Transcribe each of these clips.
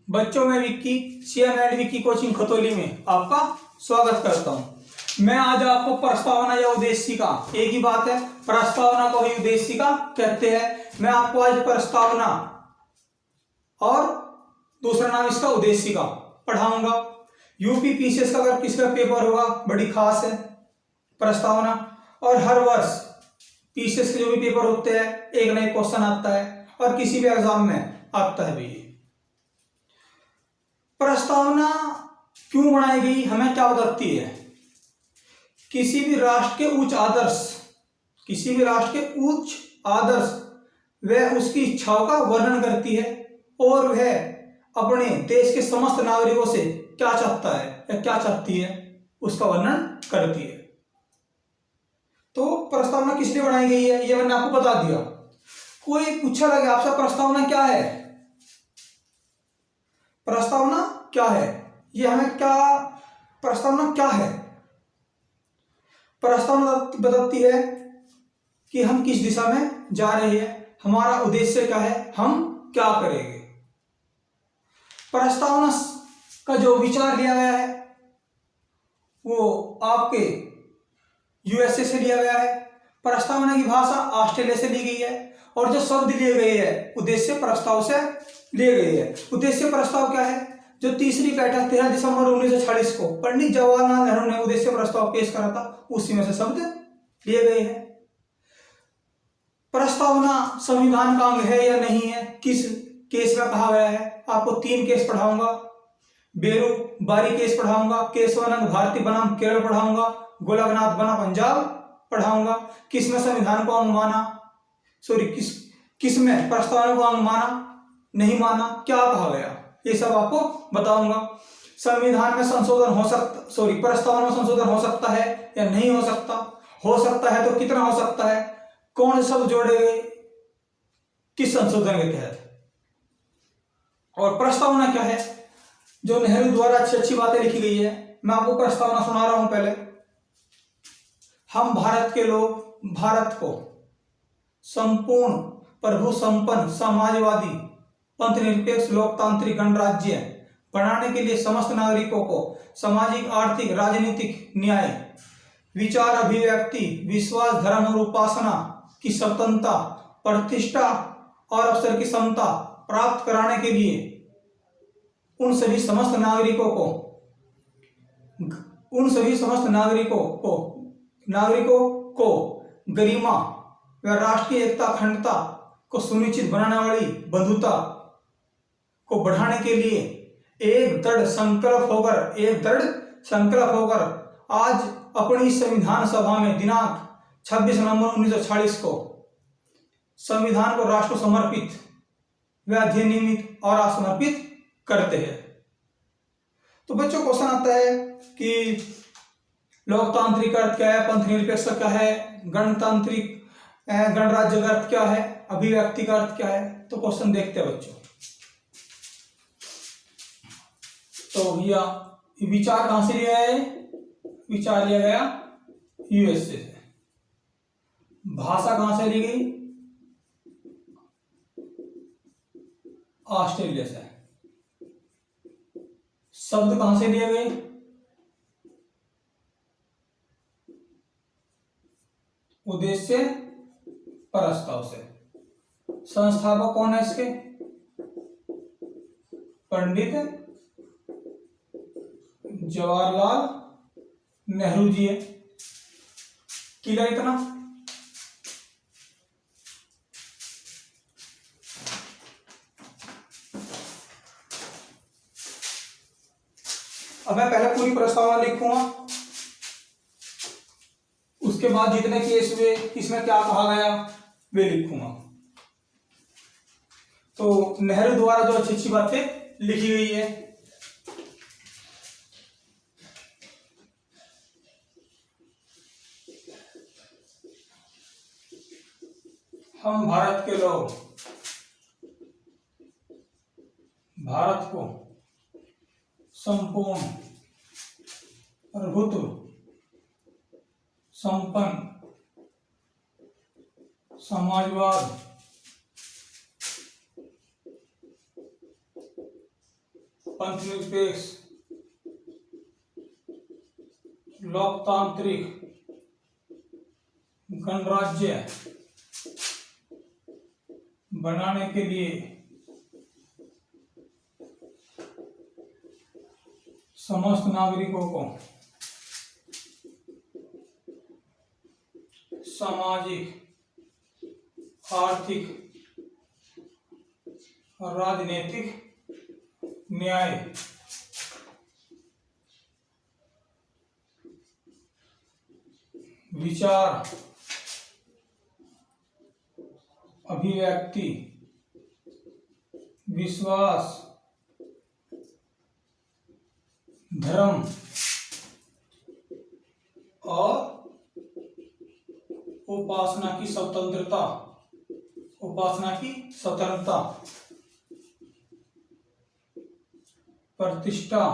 बच्चों में Vicky CM and Vicky coaching Khatauli में आपका स्वागत करता हूं। मैं आज आपको प्रस्तावना या उद्देशिका, एक ही बात है, प्रस्तावना को ही उद्देशिका कहते हैं। मैं आपको आज प्रस्तावना और दूसरा नाम इसका उद्देशिका पढ़ाऊंगा। यूपी पीसीएस का अगर किसका पेपर होगा बड़ी खास है प्रस्तावना, और हर वर्ष पीसीएस के जो भी पेपर होते हैं एक नए क्वेश्चन आता है और किसी भी एग्जाम में आता है भी। प्रस्तावना क्यों बनाई गई, हमें क्या बताती है? किसी भी राष्ट्र के उच्च आदर्श वह उसकी इच्छाओं का वर्णन करती है और वह अपने देश के समस्त नागरिकों से क्या चाहता है या क्या चाहती है उसका वर्णन करती है। तो प्रस्तावना किस लिए बनाई गई है ये मैंने आपको बता दिया। कोई पूछा लगे आपसे प्रस्तावना क्या है, प्रस्तावना क्या है, ये हमें क्या, प्रस्तावना क्या है? प्रस्तावना बताती है कि हम किस दिशा में जा रहे हैं, हमारा उद्देश्य क्या है, हम क्या करेंगे। प्रस्तावना का जो विचार लिया गया है वो आपके यूएसए से लिया गया है। प्रस्तावना की भाषा ऑस्ट्रेलिया से ली गई है और जो शब्द लिए गए हैं उद्देश्य प्रस्ताव से लिए गए हैं। उद्देश्य प्रस्ताव क्या है? जो तीसरी बैठक 13 दिसंबर 1946 को पंडित जवाहरलाल नेहरू ने उद्देश्य प्रस्ताव पेश करा था, उसी में से शब्द लिए गए हैं। प्रस्तावना संविधान का अंग है या नहीं है, किस केस में कहा गया है? आपको 3 केस पढ़ाऊंगा। बेरू बारी केस पढ़ाऊंगा, केशवानंद भारती बनाम केरल पढ़ाऊंगा, गोलकनाथ बना पंजाब पढ़ाऊंगा। किसमें संविधान को अंग माना, सॉरी किसमें प्रस्तावना को अंग माना, नहीं माना, क्या कहा गया, ये सब आपको बताऊंगा। संविधान में संशोधन हो सकता, सॉरी प्रस्तावना में संशोधन हो सकता है या नहीं हो सकता है तो कितना हो सकता है, कौन से शब्द जोड़े गए किस संशोधन के तहत, और प्रस्तावना क्या है। जो नेहरू द्वारा अच्छी अच्छी बातें लिखी गई है, मैं आपको प्रस्तावना सुना रहा हूं। पहले, हम भारत के लोग भारत को संपूर्ण प्रभु संपन्न समाजवादी पंथनिरपेक्ष लोकतांत्रिक गणराज्य बनाने के लिए समस्त नागरिकों को सामाजिक आर्थिक राजनीतिक न्याय विचार अभिव्यक्ति विश्वास धर्म और उपासना की स्वतंत्रता प्रतिष्ठा और अवसर की समता प्राप्त कराने के लिए उन सभी समस्त नागरिकों को गरिमा व राष्ट्रीय एकता अखंडता को सुनिश्चित बनाने वाली बंधुता को बढ़ाने के लिए एक दृढ़ संकल्प होकर आज अपनी संविधान सभा में दिनांक 26 नवंबर 1946 को संविधान को राष्ट्र समर्पित व अधिनियमित और असमर्पित करते हैं। तो बच्चों क्वेश्चन आता है कि लोकतांत्रिक अर्थ क्या है, पंथनिरपेक्ष क्या है, गणतांत्रिक गणराज्य का अर्थ क्या है, अभिव्यक्ति का अर्थ क्या है। तो क्वेश्चन देखते हैं बच्चों। तो भैया विचार कहां से लिया है? विचार लिया गया यूएसए से। भाषा कहां से ली गई? ऑस्ट्रेलिया से। शब्द कहां से लिए गए? उद्देश्य प्रस्ताव से। संस्थापक कौन है इसके? पंडित जवाहरलाल नेहरू जी है। क्लियर इतना? अब मैं पहले पूरी प्रस्तावना लिखूंगा, उसके बाद जितने केस हुए इसमें क्या कहा गया वे लिखूंगा। तो नेहरू द्वारा जो अच्छी अच्छी बातें लिखी गई है, हम भारत के लोग भारत को संपूर्ण प्रभुत्व संपन्न समाजवाद पंथनिरपेक्ष लोकतांत्रिक गणराज्य बनाने के लिए समस्त नागरिकों को सामाजिक, आर्थिक और राजनीतिक न्याय विचार, अभिव्यक्ति, विश्वास, धर्म और उपासना की स्वतंत्रता, प्रतिष्ठा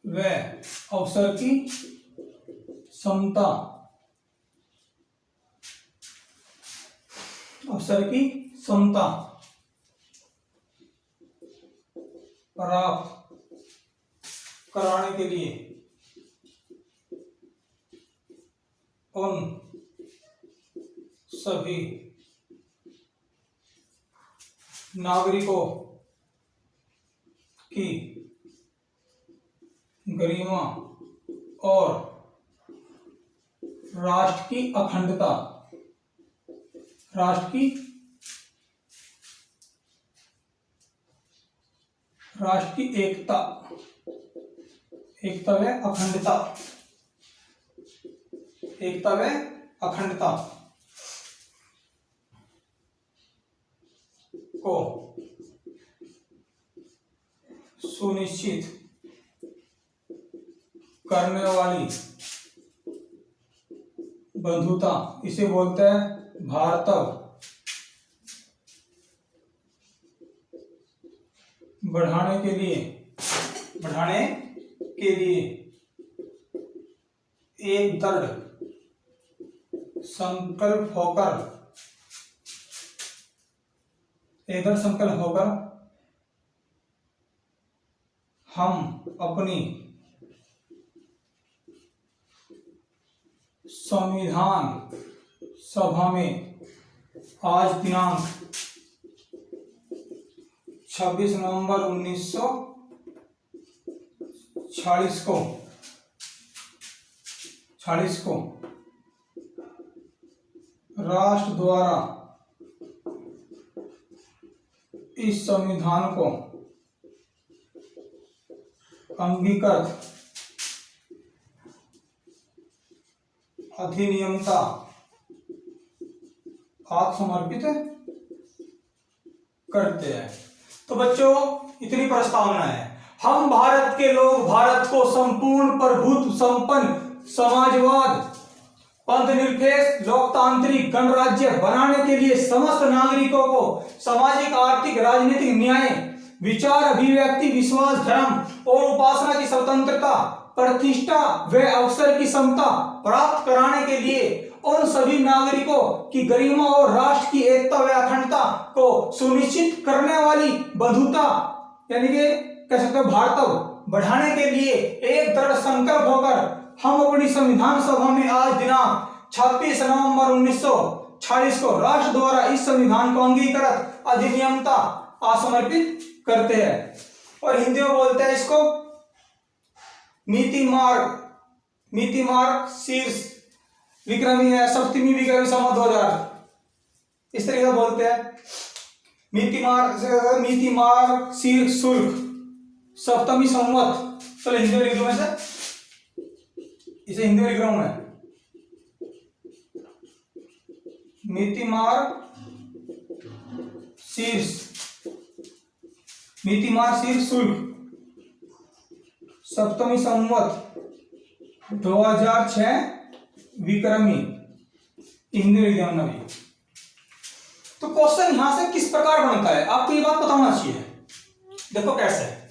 व अवसर की समता, प्राप्त कराने के लिए उन सभी नागरिकों की गरिमा और राष्ट्र की अखंडता, राष्ट्र की एकता व अखंडता को सुनिश्चित करने वाली बंधुता, इसे बोलते हैं भारतव। बढ़ाने के लिए एक दृढ़ संकल्प होकर हम अपनी संविधान सभा में आज दिनांक 26 नवंबर 1946 को राष्ट्र द्वारा इस संविधान को अंगीकृत अधिनियमता आत्मसमर्पित करते हैं। तो बच्चों, इतनी प्रस्तावना है। हम भारत के लोग भारत को संपूर्ण प्रभुत्व संपन्न समाजवाद, पंथनिरपेक्ष लोकतांत्रिक गणराज्य बनाने के लिए समस्त नागरिकों को सामाजिक, आर्थिक, राजनीतिक न्याय, विचार, अभिव्यक्ति, विश्वास, धर्म और उपासना की स्वतंत्रता, प्रतिष्ठा व अवसर की समता प्राप्त कराने के लिए उन सभी नागरिकों की गरिमा और राष्ट्र की एकता व अखंडता को सुनिश्चित करने वाली बंधुता, यानी कि कह सकते हो भारतव, बढ़ाने के लिए एक दृढ़ संकल्प होकर हम अपनी संविधान सभा में आज दिनांक 26 नवंबर 1946 को राष्ट्र द्वारा इस संविधान को अंगीकृत अधिनियमता आत्मसमर्पित करते हैं। और हिंदी में बोलते हैं इसको नीति मार्ग शीर्ष विक्रमी है, सप्तमी विक्रमी संवत 2000, इस तरीके से बोलते हैं। नीति मार्ग शीर्ष शुल्क सप्तमी संवत। चलो हिंदी में लिख दो, मैं इसे हिंदी में लिख रहा हूं मैं। नीति मार्ग शीर्ष शुल्क सप्तमी संवत 2006 विक्रमी, हिंदी लिख दिया नवी। तो क्वेश्चन यहां से किस प्रकार बनता है आपको ये बात पता होना चाहिए। देखो कैसे है,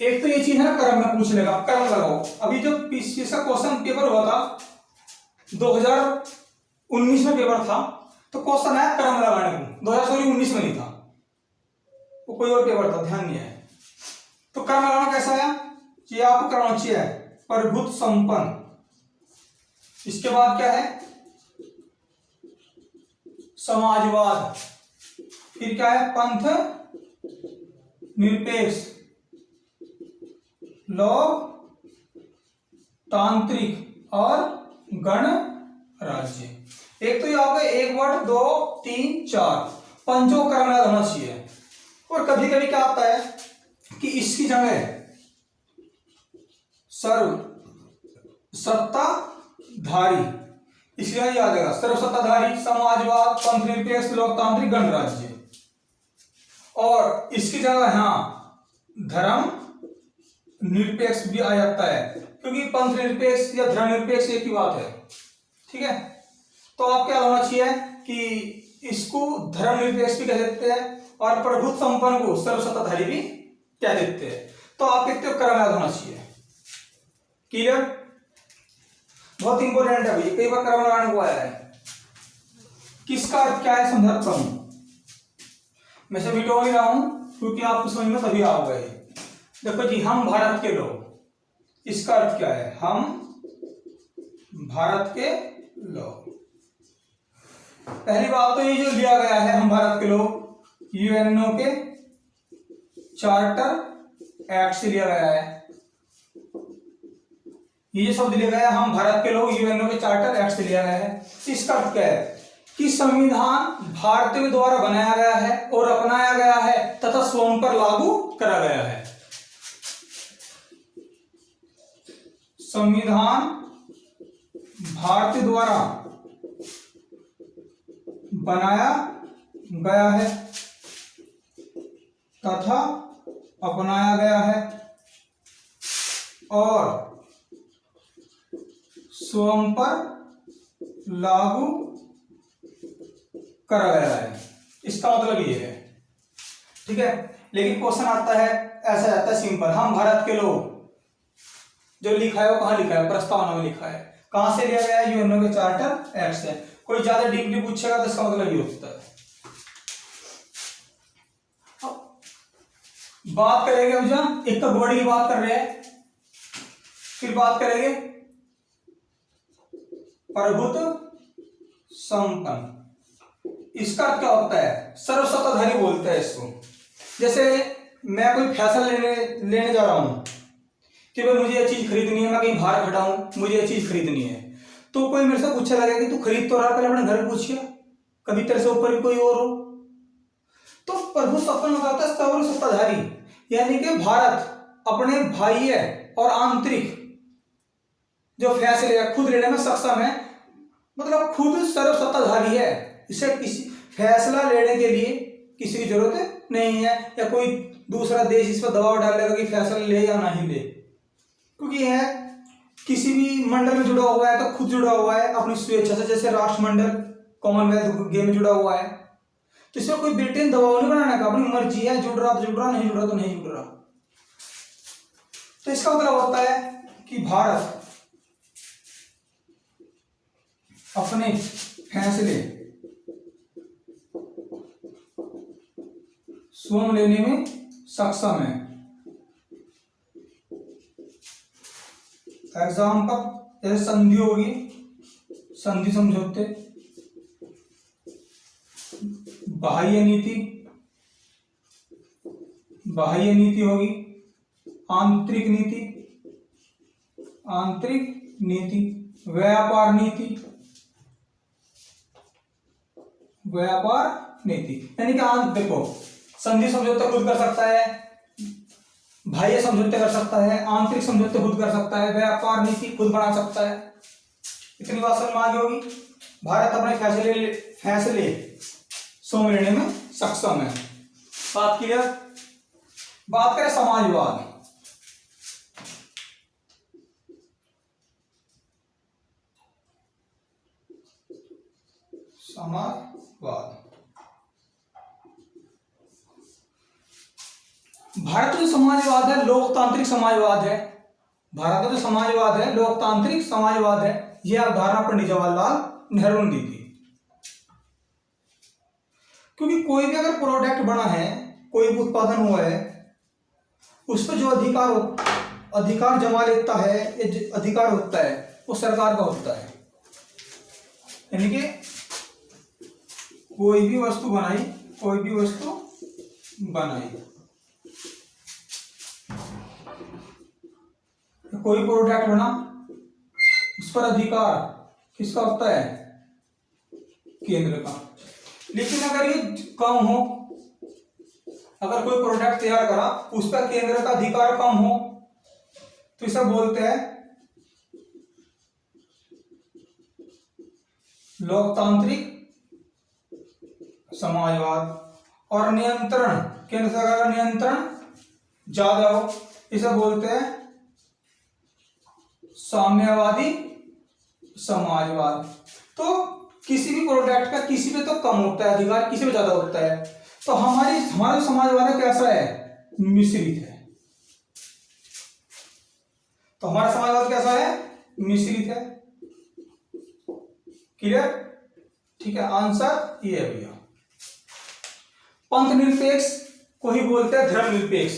एक तो ये चीज है ना, क्रम में पूछ लेगा, क्रम लगाओ। अभी जो इसका क्वेश्चन पेपर हुआ था 2019 में पेपर था, तो क्वेश्चन आया क्रम लगाने को। 2019 में नहीं था, वो कोई और पेपर था, ध्यान नहीं है। तो क्रम लगाना कैसा है, ये आपको करना चाहिए प्रभुत्व संपन्न। इसके बाद क्या है, समाजवाद। फिर क्या है, पंथ निरपेक्ष, लोकतांत्रिक और गणराज्य। एक तो ये आपका एक वर्ड, 2 3 4 पंचों क्रम में होना चाहिए। और कभी कभी क्या आता है कि इसकी जगह सर्व सत्ताधारी, इसलिए याद आएगा सर्वसत्ताधारी, समाजवाद, पंथ निरपेक्ष, लोकतांत्रिक, गणराज्य। और इसकी जगह यहाँ धर्म निरपेक्ष भी आ जाता है, क्योंकि पंथ निरपेक्ष या धर्म निरपेक्ष एक ही बात है। ठीक है, तो आप क्या होना चाहिए कि इसको धर्म निरपेक्ष भी कह देते हैं और प्रभुत्व संपन्न को सर्वसत्ताधारी भी कह देते हैं। तो आप कहते हो क्रम याद होना चाहिए। क्लियर, बहुत इंपॉर्टेंट है भाई, कई बार क्रम लगाने को आया है। किसका अर्थ क्या है समझाता हूं, मैं से मिटो नहीं रहा हूं क्योंकि आपको समझ में तभी आओगे। देखो जी, हम भारत के लोग, इसका अर्थ क्या है, हम भारत के लोग। पहली बात तो ये जो लिया गया है हम भारत के लोग, यूएनओ के चार्टर एक्ट से लिया गया है। ये जो शब्द लिया गया है हम भारत के लोग, यूएनओ के चार्टर एक्ट से लिया गया है। इसका अर्थ क्या है कि संविधान भारतीयों द्वारा बनाया गया है और अपनाया गया है तथा स्वयं पर लागू करा गया है। संविधान भारतीय द्वारा बनाया गया है तथा अपनाया गया है और स्वयं पर लागू करा गया है। इसका मतलब ये है। ठीक है, लेकिन क्वेश्चन आता है, ऐसा आता है सिंपल, हम भारत के लोग, जो लिखा है वो कहाँ लिखा है, प्रस्तावना में लिखा है। कहां से लिया गया है, यूएनओ के चार्टर एक्ट से। कोई ज्यादा डीपली पूछेगा तो इसका मतलब ये होता है। बात करेंगे हम, एक तो बॉडी की बात कर रहे हैं, फिर बात करेंगे प्रभुत्व संपन्न। इसका क्या होता है, सर्वसत्ताधारी बोलते हैं इसको। जैसे मैं कोई फैसला लेने जा रहा हूं कि भाई मुझे ये चीज खरीदनी है, मैं कहीं बाहर खड़ा हूं, मुझे ये चीज खरीदनी है, तो कोई मेरे से पूछने लगेगा कि तू खरीद तो रहा, पहले अपने घर पूछिए, कभी तेरे से ऊपर भी कोई और हो। तो प्रभु संपन्न होता है सर्वसत्ताधारी, यानी कि भारत अपने बाह्य और आंतरिक जो फैसले खुद लेने में सक्षम है, मतलब खुद सर्वसत्ताधारी है। इसे किसी फैसला लेने के लिए किसी की जरूरत नहीं है, या कोई दूसरा देश इस पर दबाव डालेगा कि फैसला ले या नहीं ले, क्योंकि यह किसी भी मंडल में जुड़ा हुआ है तो खुद जुड़ा हुआ है अपनी स्वेच्छा से। जैसे राष्ट्रमंडल कॉमनवेल्थ गेम में जुड़ा हुआ है, तो इसमें कोई ब्रिटेन दबाव नहीं बनाने का, अपनी मर्जी है, जुड़ रहा तो जुड़ रहा, नहीं जुड़ रहा तो नहीं जुड़ रहा। तो इसका मतलब होता है कि भारत अपने फैसले स्वयं लेने में सक्षम है। एग्जाम्पल जैसे संधि होगी, संधि समझौते, बाह्य नीति, बाह्य नीति होगी, आंतरिक नीति, आंतरिक नीति, व्यापार नीति, व्यापार नीति। यानी कि देखो, संधि समझौता खुद कर सकता है, बाह्य समझौते कर सकता है, आंतरिक समझौते खुद कर सकता है, व्यापार नीति खुद बना सकता है। इतनी बात समझ में आ गई होगी। भारत अपने फैसले स्वयं लेने में सक्षम है। बात क्लियर। बात करें समाजवाद। समाजवाद भारत में समाजवाद है, लोकतांत्रिक समाजवाद है। भारत में जो समाजवाद है, लोकतांत्रिक समाजवाद है। यह अवधारणा पंडित जवाहरलाल नेहरू ने दी थी। क्योंकि कोई भी अगर प्रोडक्ट बना है, कोई भी उत्पादन हुआ है, उस पर जो अधिकार जमा लेता है, ये जो अधिकार होता है वो सरकार का होता है। यानी कि कोई भी वस्तु बनाई, कोई प्रोडक्ट बना, उस पर अधिकार किसका होता है? केंद्र का। लेकिन अगर ये कम हो, अगर कोई प्रोडक्ट तैयार करा उस पर केंद्र का अधिकार कम हो तो इसे बोलते हैं लोकतांत्रिक समाजवाद। और नियंत्रण, केंद्र सरकार का नियंत्रण ज्यादा हो, इसे बोलते हैं साम्यवादी समाजवाद। तो किसी भी प्रोडक्ट का किसी पे तो कम होता है अधिकार, किसी पे ज्यादा होता है। तो हमारा समाजवाद कैसा है? मिश्रित है। तो हमारा समाजवाद कैसा है? मिश्रित है। क्लियर? ठीक है, आंसर ये है भैया। पंथ निरपेक्ष को ही बोलते हैं धर्मनिरपेक्ष।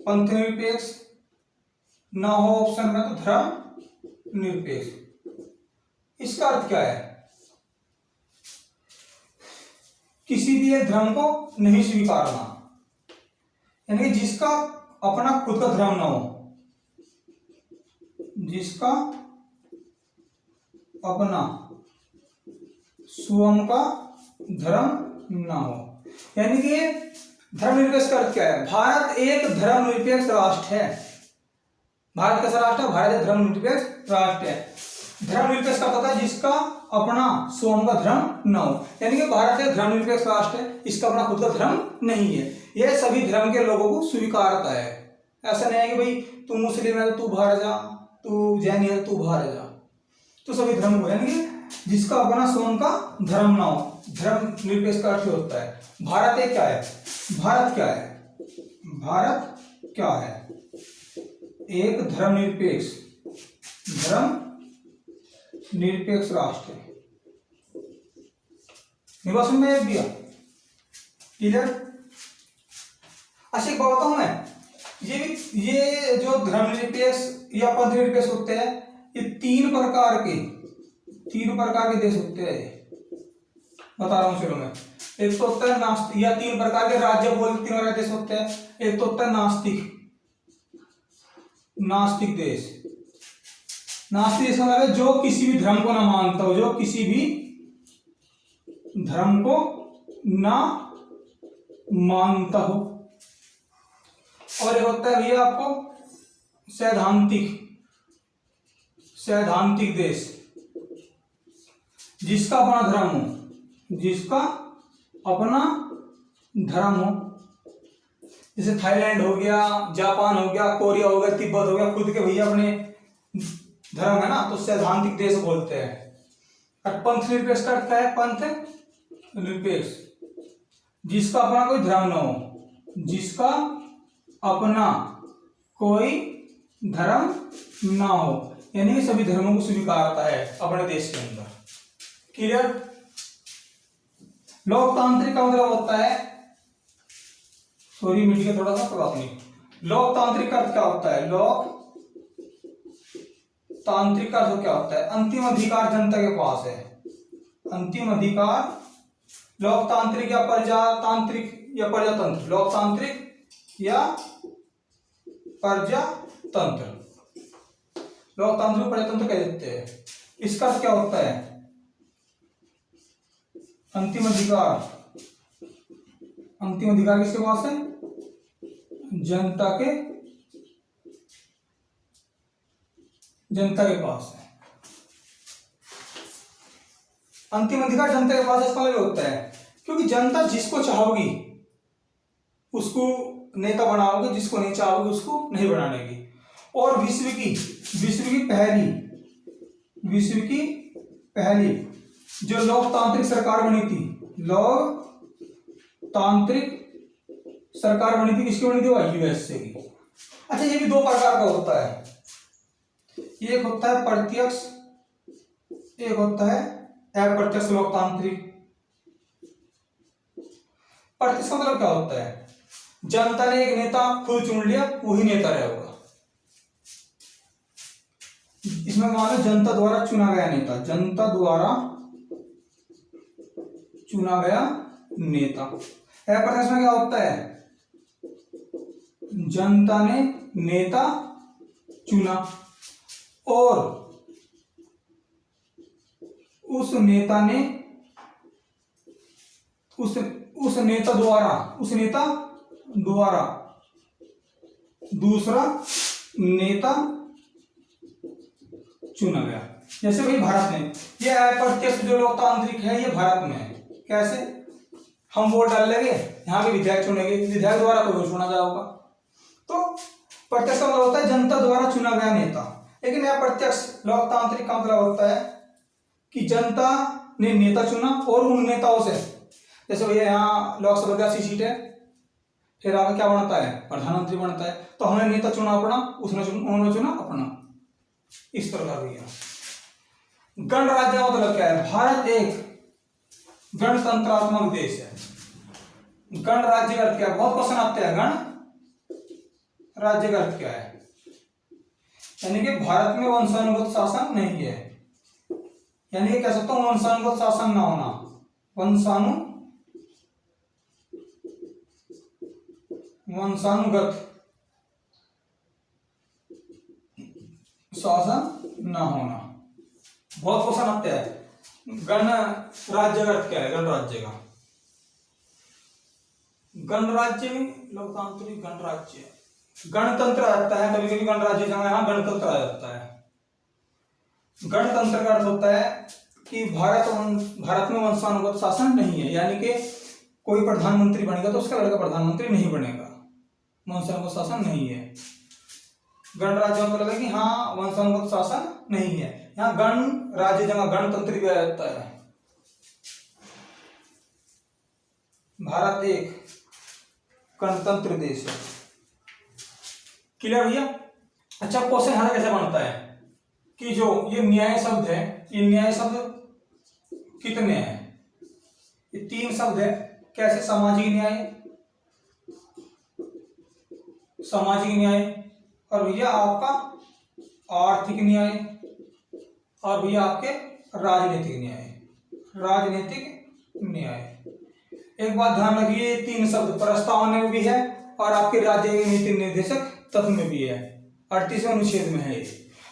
पंथ निरपेक्ष ना हो ऑप्शन में तो धर्म निरपेक्ष। इसका अर्थ क्या है? किसी भी एक धर्म को नहीं स्वीकारना, यानी कि जिसका अपना खुद का धर्म ना हो, जिसका अपना स्वयं का धर्म ना हो। यानी कि धर्मनिरपेक्ष का अर्थ क्या है? भारत एक धर्मनिरपेक्ष राष्ट्र है। भारत कैसा राष्ट्र है? भारत एक धर्मनिरपेक्ष राष्ट्र है। धर्मनिरपेक्ष का होता है जिसका अपना स्वयं का धर्म न हो, यानी कि भारत एक धर्मनिरपेक्ष राष्ट्र है, इसका अपना खुद का धर्म नहीं है। यह सभी धर्म के लोगों को स्वीकारता है। ऐसा नहीं है कि भाई तू मुस्लिम है तो तू बाहर जा, तू जैन है तो तू बाहर जा। तो सभी धर्म को, यानी कि जिसका अपना स्वयं का धर्म ना हो, धर्मनिरपेक्ष का अर्थ होता है। भारत एक क्या है? भारत क्या है? भारत क्या है? एक धर्मनिरपेक्ष निरपेक्ष राष्ट्र है। निवासन में एक दिया। क्लियर? अच्छा एक बात बताऊं मैं, ये जो धर्मनिरपेक्ष या पंथ निरपेक्ष होते हैं, ये तीन प्रकार के देश होते हैं। बता रहा हूं चलो मैं। एक तो होता है नास्तिक, या तीन प्रकार के राज्य बोल, तीन प्रकार के देश होते हैं। एक तो होता है नास्तिक देश। नास्तिक देश मतलब जो किसी भी धर्म को ना मानता हो, जो किसी भी धर्म को ना मानता हो। और एक होता है भैया आपको सैद्धांतिक देश, जिसका अपना धर्म हो, जैसे थाईलैंड हो गया, जापान हो गया, कोरिया हो गया, तिब्बत हो गया, खुद के भैया अपने धर्म है ना, तो सैद्धांतिक देश बोलते हैं। और पंथ निरपेक्ष का अर्थ क्या है? पंथ निरपेक्ष जिसका अपना कोई धर्म ना हो, जिसका अपना कोई धर्म ना हो, यानी कि सभी धर्मों को स्वीकारता है अपने देश के अंदर। क्लियर? लोकतांत्रिक का मतलब होता है, सॉरी मीडिया थोड़ा सा बात नहीं। लोकतांत्रिक का अर्थ क्या होता है? लोकतांत्रिक का अर्थ क्या होता है? अंतिम अधिकार जनता के पास है। अंतिम अधिकार लोकतांत्रिक या प्रजातांत्रिक या प्रजातंत्र, लोकतांत्रिक या प्रजातंत्र, लोकतांत्रिक प्रजातंत्र कह देते हैं। इसका अर्थ क्या होता है? अंतिम अधिकार किसके पास है? जनता के पास है। अंतिम अधिकार जनता के पास इसका मतलब होता है क्योंकि जनता जिसको चाहोगी उसको नेता बनाओगे, जिसको नहीं चाहोगे उसको नहीं बनाने की। और विश्व की पहली जो लोकतांत्रिक सरकार बनी थी, लोकतांत्रिक सरकार बनी थी, किसकी बनी थी? वो यूएसए की। अच्छा ये भी दो प्रकार का होता है, एक होता है प्रत्यक्ष, एक होता है अप्रत्यक्ष लोकतांत्रिक। प्रत्यक्ष का मतलब क्या होता है? जनता ने एक नेता खुद चुन लिया, वही नेता रहेगा। इसमें मान लो जनता द्वारा चुना गया नेता, जनता द्वारा चुना गया नेता। अप्रत्यक्ष में क्या होता है? जनता ने नेता चुना और उस नेता द्वारा दूसरा नेता चुना गया। जैसे भाई भारत में ये अप्रत्यक्ष जो लोकतांत्रिक है, ये भारत में है। कैसे? हम वोट डाल लेंगे, यहाँ के विधायक चुनेंगे, विधायक द्वारा कोई चुना जाएगा। तो प्रत्यक्ष का मतलब होता है जनता द्वारा चुना गया नेता। लेकिन अप्रत्यक्ष लोकतांत्रिक का मतलब होता है कि जनता ने नेता चुना और उन नेताओं से, जैसे भैया यहाँ लोकसभा की 80 सीट है, फिर आगे क्या बनता है? प्रधानमंत्री बनता है। तो हमने नेता चुना अपना, उन्होंने चुना अपना, इस प्रकार भैया। गणराज्य का मतलब क्या है? भारत एक गणतंत्रात्मक देश है। गणराज्य का अर्थ क्या है? बहुत क्वेश्चन आते हैं। गण राज्य का अर्थ क्या है? यानी कि भारत में वंशानुगत शासन नहीं है, यानी कि कह सकता हूं वंशानुगत शासन ना होना, वंशानुगत शासन ना होना। बहुत क्वेश्चन आते हैं। गण राज्य का अर्थ क्या है? गणराज्य का गणराज्य लोकतांत्रिक गणराज्य, गणतंत्र आता है, कभी कभी गणराज्य जगह यहाँ गणतंत्र आ जाता है। गणतंत्र का अर्थ होता है कि भारत में वंशानुगत शासन नहीं है, यानी कि कोई प्रधानमंत्री बनेगा तो उसका लड़का प्रधानमंत्री नहीं बनेगा, वंशानुगत शासन नहीं है। गणराज्य मतलब है कि हाँ वंशानुगत शासन नहीं है। यहाँ गण राज्य जगह गणतंत्र भी आ जाता है। भारत एक गणतंत्र देश है। क्लियर भैया? अच्छा, क्वेश्चन हमारा कैसे बनता है कि जो ये न्याय शब्द है, ये न्याय शब्द कितने हैं? ये 3 शब्द है। कैसे? सामाजिक न्याय, और भैया आपका आर्थिक न्याय, और भैया आपके राजनीतिक न्याय। एक बात ध्यान रखिए, 3 शब्द प्रस्तावना में भी है और आपके राज्य नीति निर्देशक तत्व में भी है, 38वें अनुच्छेद में है।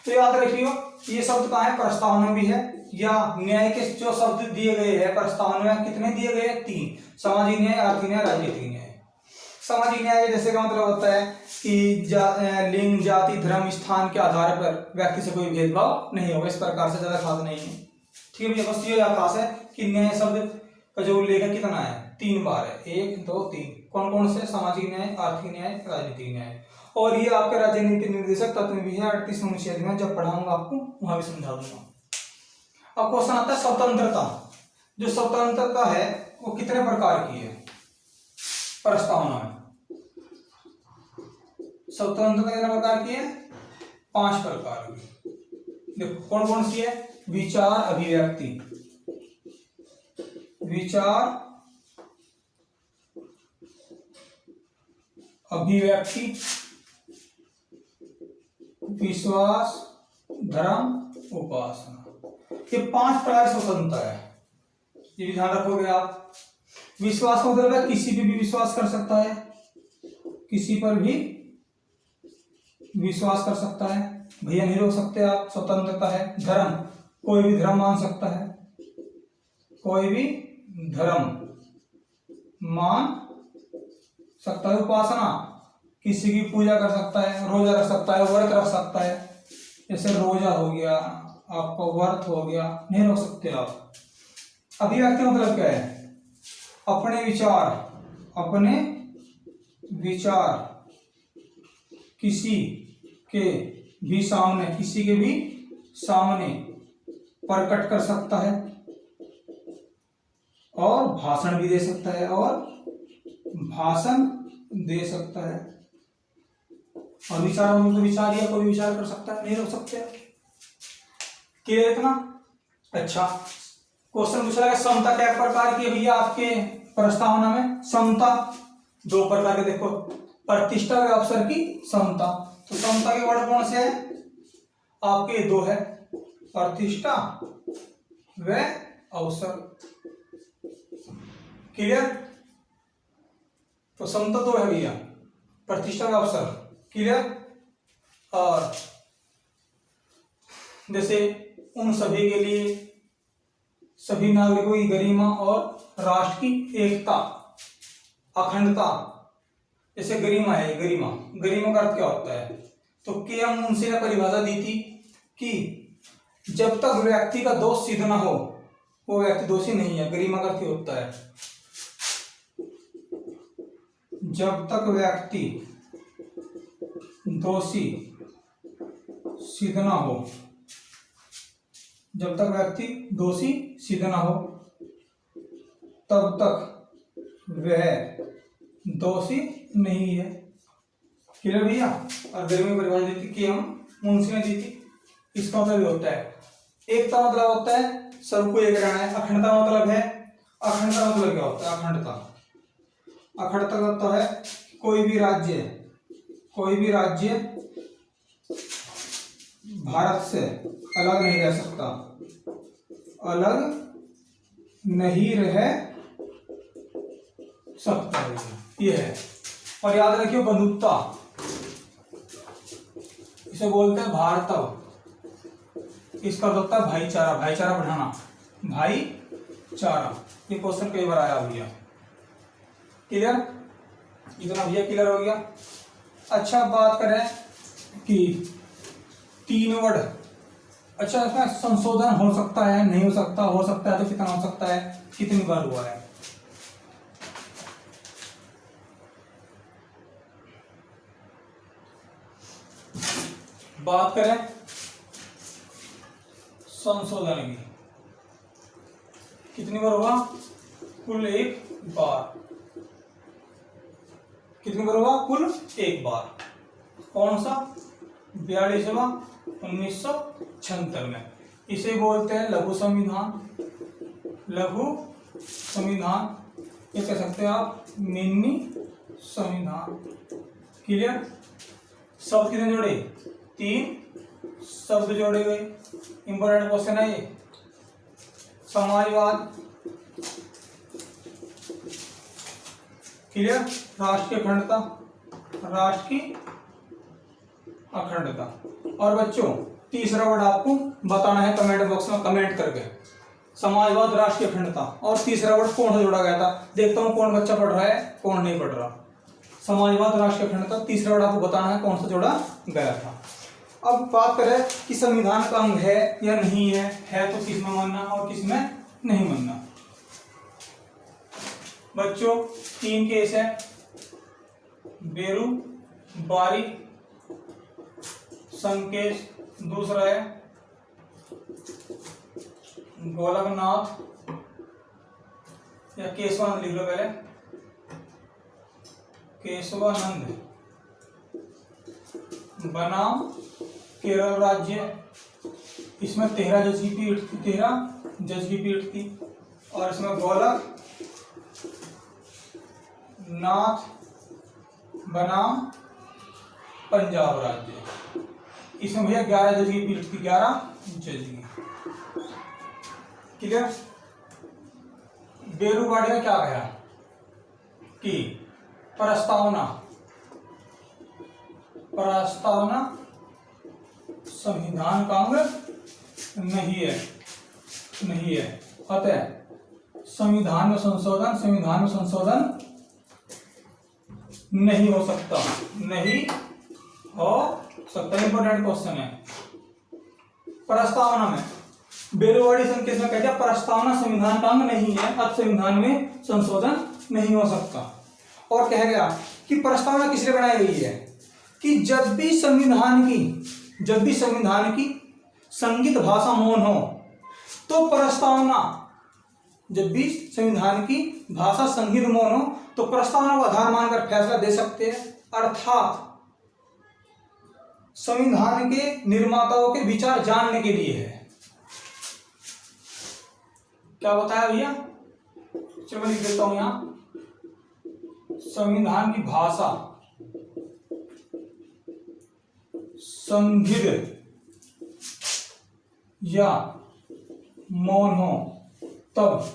तो याद रखियो, ये शब्द कहाँ है? प्रस्तावना में भी है, या न्याय के जो शब्द दिए गए हैं प्रस्तावना में कितने दिए गए हैं? 3। सामाजिक न्याय, आर्थिक न्याय, राजनीतिक न्याय। सामाजिक न्याय जैसे का मतलब होता है कि लिंग, जाति, धर्म, स्थान के आधार पर व्यक्ति से कोई भेदभाव नहीं होगा, इस प्रकार से ज्यादा खास नहीं है। ठीक है भैया, बस ये खास है कि न्याय शब्द का जो उल्लेख है कितना है? 3 बार है, 1, 2, 3। कौन कौन से? सामाजिक न्याय, आर्थिक न्याय, राजनीतिक न्याय। और ये आपके राज्य नीति निर्देशक तत्व में भी है, 38वें अनुच्छेद में। जब पढ़ाऊंगा आपको वहां भी समझा दूंगा। अब क्वेश्चन आता है स्वतंत्रता। जो स्वतंत्रता है वो कितने प्रकार की है? प्रस्तावना में स्वतंत्रता कितने प्रकार की है? 5 प्रकार की। देखो कौन कौन सी है? विचार अभिव्यक्ति, विश्वास, धर्म, उपासना। ये 5 प्रकार की स्वतंत्रता है, ये भी ध्यान रखोगे आप। विश्वास का मतलब है किसी पे भी विश्वास कर सकता है, किसी पर भी विश्वास कर सकता है, भैया नहीं रोक सकते आप, स्वतंत्रता है। धर्म, कोई भी धर्म मान सकता है, कोई भी धर्म मान सकता है। उपासना, किसी की पूजा कर सकता है, रोजा रख सकता है, व्रत रख सकता है। जैसे रोजा हो गया, आपका व्रत हो गया, नहीं रोक सकते आप। अभिव्यक्ति मतलब क्या है? अपने विचार किसी के भी सामने प्रकट कर सकता है, और भाषण भी दे सकता है, और विचार हो तो विचार या कोई विचार कर सकता है, नहीं रोक सकते। क्लियर इतना? अच्छा, क्वेश्चन पूछा गया समता क्या प्रकार की है भैया? आपके प्रस्तावना में समता, दो प्रकार के देखो, प्रतिष्ठा व अवसर की समता। तो समता के वर्ड कौन से है आपके? दो है, प्रतिष्ठा व अवसर। क्लियर? तो समता तो है भैया, प्रतिष्ठा व अवसर। क्लियर? और जैसे उन सभी के लिए, सभी नागरिकों की गरिमा और राष्ट्र की एकता, अखंडता। जैसे गरिमा है, गरिमा, गरिमा का अर्थ क्या होता है? तो के.एम. मुंशी ने परिभाषा दी थी कि जब तक व्यक्ति का दोष सिद्ध ना हो वो व्यक्ति दोषी नहीं है। गरिमा का अर्थ होता है जब तक व्यक्ति दोषी सिद्ध ना हो, जब तक व्यक्ति दोषी सिद्ध ना हो तब तक वह दोषी नहीं है। क्लियर भैया? और गर्मी परिभाषा दी थी कि हम मुंशी ने दी थी। इसका मतलब ये होता है, एकता मतलब होता है सबको एक रहना है। अखंडता मतलब है, अखंडता मतलब क्या होता है? अखंडता, अखंडता मतलब है कोई भी राज्य भारत से अलग नहीं रह सकता, अलग नहीं रह सकता, ये है। और याद रखिए बंधुत्ता, इसे बोलते हैं भारतव। इसका होता है भाईचारा, भाईचारा बढ़ाना, भाईचारा। ये क्वेश्चन कई बार आया भैया। क्लियर? इतना भैया क्लियर हो गया। अच्छा, बात करें कि 3 वर्ड, अच्छा इसमें संशोधन हो सकता है, नहीं हो सकता, हो सकता है तो कितना हो सकता है, कितनी बार हुआ है? बात करें संशोधन की, कितनी बार हुआ? कुल 1 बार। कितनी बार हुआ? कुल 1 बार। कौन सा? 42वां 1976 में। इसे बोलते हैं लघु संविधान, लघु संविधान। ये कह सकते हैं आप मिनी संविधान। क्लियर? शब्द कितने जोड़े? 3 शब्द जोड़े गए। इंपॉर्टेंट क्वेश्चन है ये। समाजवाद, क्लियर? राष्ट्र की अखंडता, राष्ट्र की अखंडता। और बच्चों तीसरा वर्ड आपको बताना है कमेंट बॉक्स में कमेंट करके। समाजवाद, राष्ट्र की अखंडता। और तीसरा वर्ड कौन सा जोड़ा गया था? देखता हूं कौन बच्चा पढ़ रहा है, कौन नहीं पढ़ रहा। समाजवाद, राष्ट्र की अखंडता, तीसरा वर्ड आपको बताना है कौन सा जोड़ा गया था। अब बात करें कि संविधान का अंग है या नहीं है तो किसमें मानना और किसमें नहीं मानना। बच्चों 3 केस है, बेरू, बारी, संकेश। दूसरा है गोलकनाथ या केशवानंद, लिख लो पहले, केशवानंद बनाम केरल राज्य। इसमें 13 जज की पीठ थी, 13 जज की पीठ थी। और इसमें गोलक नाथ बनाम पंजाब राज्य। इसमें भैया 11 जज की पीठ थी, 11 जज की। क्लियर? बेरूवाड़ी में क्या कहा कि प्रस्तावना, प्रस्तावना संविधान का अंग नहीं है, नहीं है। अतः संविधान में संशोधन, संविधान में संशोधन नहीं हो सकता, नहीं हो सकता। इंपॉर्टेंट क्वेश्चन है। प्रस्तावना में बेरूवाड़ी संकेत में कहते हैं प्रस्तावना संविधान का अंग नहीं है, अब संविधान में संशोधन नहीं हो सकता। और कह गया कि प्रस्तावना किस लिए बनाई गई है कि जब भी संविधान की संगीत भाषा मौन हो तो प्रस्तावना, जब भी संविधान की भाषा संगीत मौन हो तो प्रस्तावना को आधार मानकर फैसला दे सकते हैं। अर्थात संविधान के निर्माताओं के विचार जानने के लिए है। क्या बताया भैया? चलो लिख देता हूं यहां, संविधान की भाषा संघित या मौन हो तब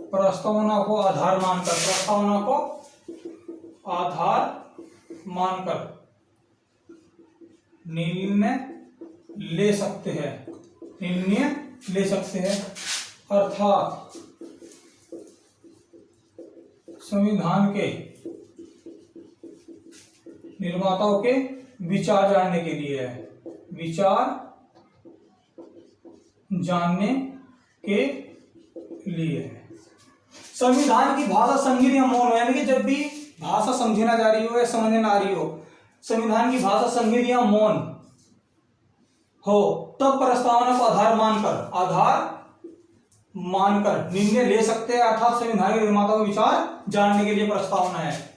प्रस्तावना को आधार मानकर निर्णय ले सकते हैं अर्थात संविधान के निर्माताओं के विचार जानने के लिए है, संविधान की भाषा संगीत या मौन, यानी कि जब भी भाषा समझी ना जा रही हो या समझ ना आ रही हो, संविधान की भाषा संगीत या मौन हो, तब प्रस्तावना को आधार मानकर निर्णय ले सकते हैं अर्थात संविधान के निर्माता को विचार जानने के लिए प्रस्तावना है।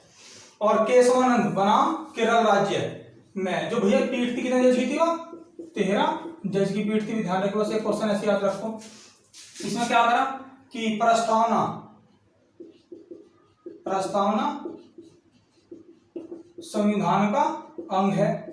और केशवानंद बनाम केरल राज्य में जो भैया पीठ थी, कितने जज की थी वो? 13 जज की पीठ थी। ध्यान रखो, बस एक क्वेश्चन ऐसे याद रखो। इसमें क्या करा कि प्रस्तावना संविधान का अंग है,